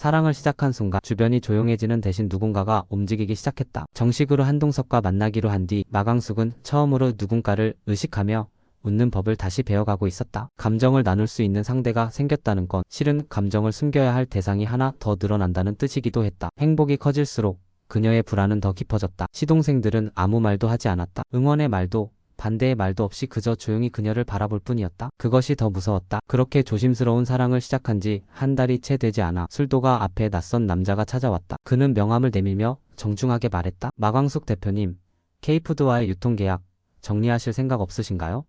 사랑을 시작한 순간 주변이 조용해지는 대신 누군가가 움직이기 시작했다. 정식으로 한동석과 만나기로 한 뒤 마광숙은 처음으로 누군가를 의식하며 웃는 법을 다시 배워가고 있었다. 감정을 나눌 수 있는 상대가 생겼다는 건 실은 감정을 숨겨야 할 대상이 하나 더 늘어난다는 뜻이기도 했다. 행복이 커질수록 그녀의 불안은 더 깊어졌다. 시동생들은 아무 말도 하지 않았다. 응원의 말도 반대의 말도 없이 그저 조용히 그녀를 바라볼 뿐이었다. 그것이 더 무서웠다. 그렇게 조심스러운 사랑을 시작한 지 한 달이 채 되지 않아 술도가 앞에 낯선 남자가 찾아왔다. 그는 명함을 내밀며 정중하게 말했다. 마광숙 대표님, K푸드와의 유통계약 정리하실 생각 없으신가요?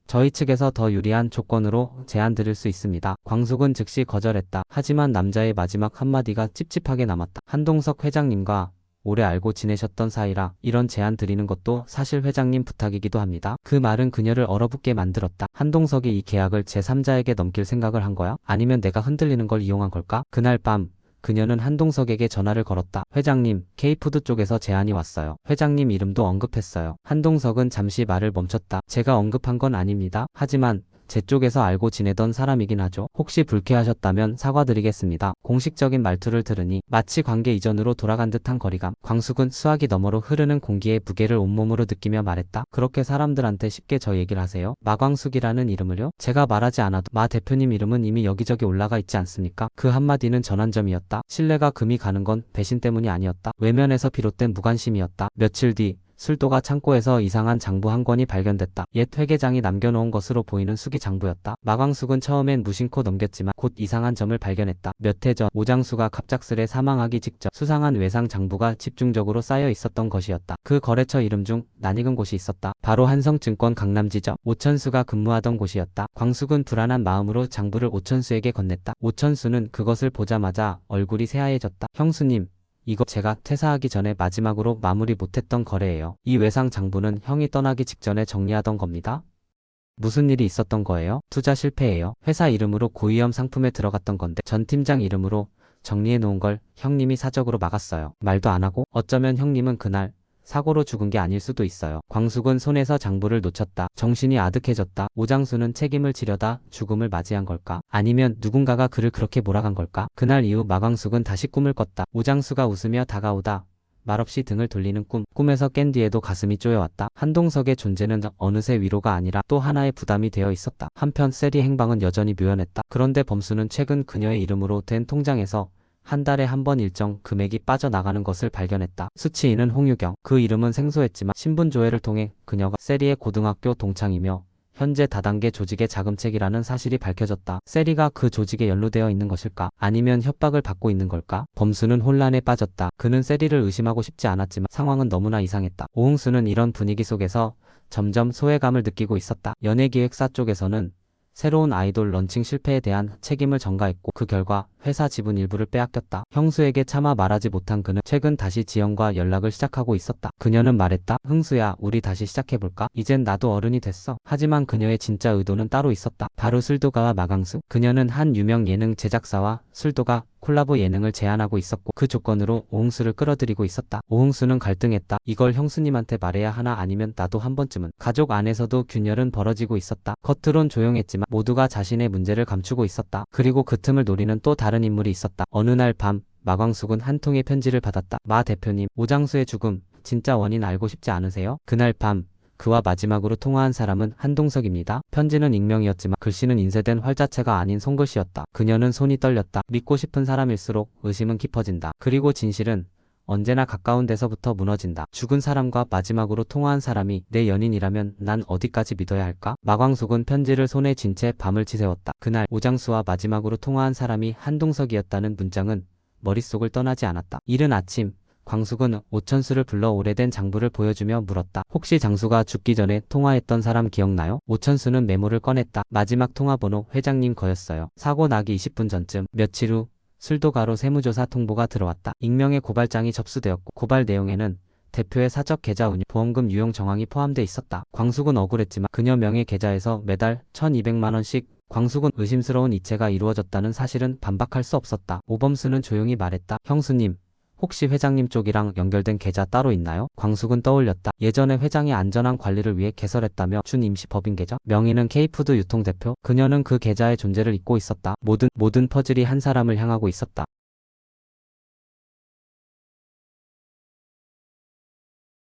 저희 측에서 더 유리한 조건으로 제안 드릴 수 있습니다. 광숙은 즉시 거절했다. 하지만 남자의 마지막 한마디가 찝찝하게 남았다. 한동석 회장님과 오래 알고 지내셨던 사이라 이런 제안 드리는 것도 사실 회장님 부탁이기도 합니다. 그 말은 그녀를 얼어붙게 만들었다. 한동석이 이 계약을 제3자에게 넘길 생각을 한 거야? 아니면 내가 흔들리는 걸 이용한 걸까? 그날 밤 그녀는 한동석에게 전화를 걸었다. 회장님, K푸드 쪽에서 제안이 왔어요. 회장님 이름도 언급했어요. 한동석은 잠시 말을 멈췄다. 제가 언급한 건 아닙니다. 하지만 제 쪽에서 알고 지내던 사람이긴 하죠. 혹시 불쾌하셨다면 사과드리겠습니다. 공식적인 말투를 들으니 마치 관계 이전으로 돌아간 듯한 거리감. 광숙은 수화기 너머로 흐르는 공기의 무게를 온몸으로 느끼며 말했다. 그렇게 사람들한테 쉽게 저 얘기를 하세요? 마광숙이라는 이름을요? 제가 말하지 않아도 마 대표님 이름은 이미 여기저기 올라가 있지 않습니까? 그 한마디는 전환점이었다. 신뢰가 금이 가는 건 배신 때문이 아니었다. 외면에서 비롯된 무관심이었다. 며칠 뒤 술도가 창고에서 이상한 장부 한 권이 발견됐다. 옛 회계장이 남겨놓은 것으로 보이는 수기 장부였다. 마광숙은 처음엔 무심코 넘겼지만 곧 이상한 점을 발견했다. 몇 해 전 오장수가 갑작스레 사망하기 직전 수상한 외상 장부가 집중적으로 쌓여 있었던 것이었다. 그 거래처 이름 중 낯익은 곳이 있었다. 바로 한성증권 강남지점 오천수가 근무하던 곳이었다. 광숙은 불안한 마음으로 장부를 오천수에게 건넸다. 오천수는 그것을 보자마자 얼굴이 새하얘졌다. 형수님, 이거 제가 퇴사하기 전에 마지막으로 마무리 못했던 거래예요. 이 외상 장부는 형이 떠나기 직전에 정리하던 겁니다. 무슨 일이 있었던 거예요? 투자 실패예요. 회사 이름으로 고위험 상품에 들어갔던 건데 전 팀장 이름으로 정리해 놓은 걸 형님이 사적으로 막았어요. 말도 안 하고 어쩌면 형님은 그날 사고로 죽은 게 아닐 수도 있어요. 광숙은 손에서 장부를 놓쳤다. 정신이 아득해졌다. 오장수는 책임을 지려다 죽음을 맞이한 걸까? 아니면 누군가가 그를 그렇게 몰아간 걸까? 그날 이후 마광숙은 다시 꿈을 꿨다. 오장수가 웃으며 다가오다 말없이 등을 돌리는 꿈에서 깬 뒤에도 가슴이 쪼여왔다. 한동석의 존재는 어느새 위로가 아니라 또 하나의 부담이 되어 있었다. 한편 세리 행방은 여전히 묘연했다. 그런데 범수는 최근 그녀의 이름으로 된 통장에서 한 달에 한 번 일정 금액이 빠져나가는 것을 발견했다. 수취인은 홍유경. 그 이름은 생소했지만 신분 조회를 통해 그녀가 세리의 고등학교 동창이며 현재 다단계 조직의 자금책이라는 사실이 밝혀졌다. 세리가 그 조직에 연루되어 있는 것일까? 아니면 협박을 받고 있는 걸까? 범수는 혼란에 빠졌다. 그는 세리를 의심하고 싶지 않았지만 상황은 너무나 이상했다. 오흥수는 이런 분위기 속에서 점점 소외감을 느끼고 있었다. 연예기획사 쪽에서는 새로운 아이돌 런칭 실패에 대한 책임을 전가했고 그 결과 회사 지분 일부를 빼앗겼다. 형수에게 차마 말하지 못한 그는 최근 다시 지영과 연락을 시작하고 있었다. 그녀는 말했다. 흥수야, 우리 다시 시작해볼까? 이젠 나도 어른이 됐어. 하지만 그녀의 진짜 의도는 따로 있었다. 바로 술도가와 마광수. 그녀는 한 유명 예능 제작사와 술도가 콜라보 예능을 제안하고 있었고 그 조건으로 오흥수를 끌어들이고 있었다. 오흥수는 갈등했다. 이걸 형수님한테 말해야 하나 아니면 나도 한 번쯤은. 가족 안에서도 균열은 벌어지고 있었다. 겉으론 조용했지만 모두가 자신의 문제를 감추고 있었다. 그리고 그 틈을 노리는 또 다른 인물이 있었다. 어느 날 밤 마광숙은 한 통의 편지를 받았다. 마 대표님, 오장수의 죽음 진짜 원인 알고 싶지 않으세요? 그날 밤 그와 마지막으로 통화한 사람은 한동석입니다. 편지는 익명이었지만 글씨는 인쇄된 활자체가 아닌 손글씨였다. 그녀는 손이 떨렸다. 믿고 싶은 사람일수록 의심은 깊어진다. 그리고 진실은 언제나 가까운 데서부터 무너진다. 죽은 사람과 마지막으로 통화한 사람이 내 연인이라면 난 어디까지 믿어야 할까? 마광숙은 편지를 손에 쥔 채 밤을 지새웠다. 그날 오장수와 마지막으로 통화한 사람이 한동석이었다는 문장은 머릿속을 떠나지 않았다. 이른 아침 광숙은 오천수를 불러 오래된 장부를 보여주며 물었다. 혹시 장수가 죽기 전에 통화했던 사람 기억나요? 오천수는 메모를 꺼냈다. 마지막 통화번호 회장님 거였어요. 사고 나기 20분 전쯤. 며칠 후 술도가로 세무조사 통보가 들어왔다. 익명의 고발장이 접수되었고 고발 내용에는 대표의 사적 계좌 운영, 보험금 유용 정황이 포함돼 있었다. 광숙은 억울했지만 그녀 명의 계좌에서 매달 1200만 원씩 광숙은 의심스러운 이체가 이루어졌다는 사실은 반박할 수 없었다. 오범수는 조용히 말했다. 형수님, 혹시 회장님 쪽이랑 연결된 계좌 따로 있나요? 광숙은 떠올렸다. 예전에 회장이 안전한 관리를 위해 개설했다며 준 임시 법인 계좌? 명의는 K푸드 유통대표? 그녀는 그 계좌의 존재를 잊고 있었다. 모든 퍼즐이 한 사람을 향하고 있었다.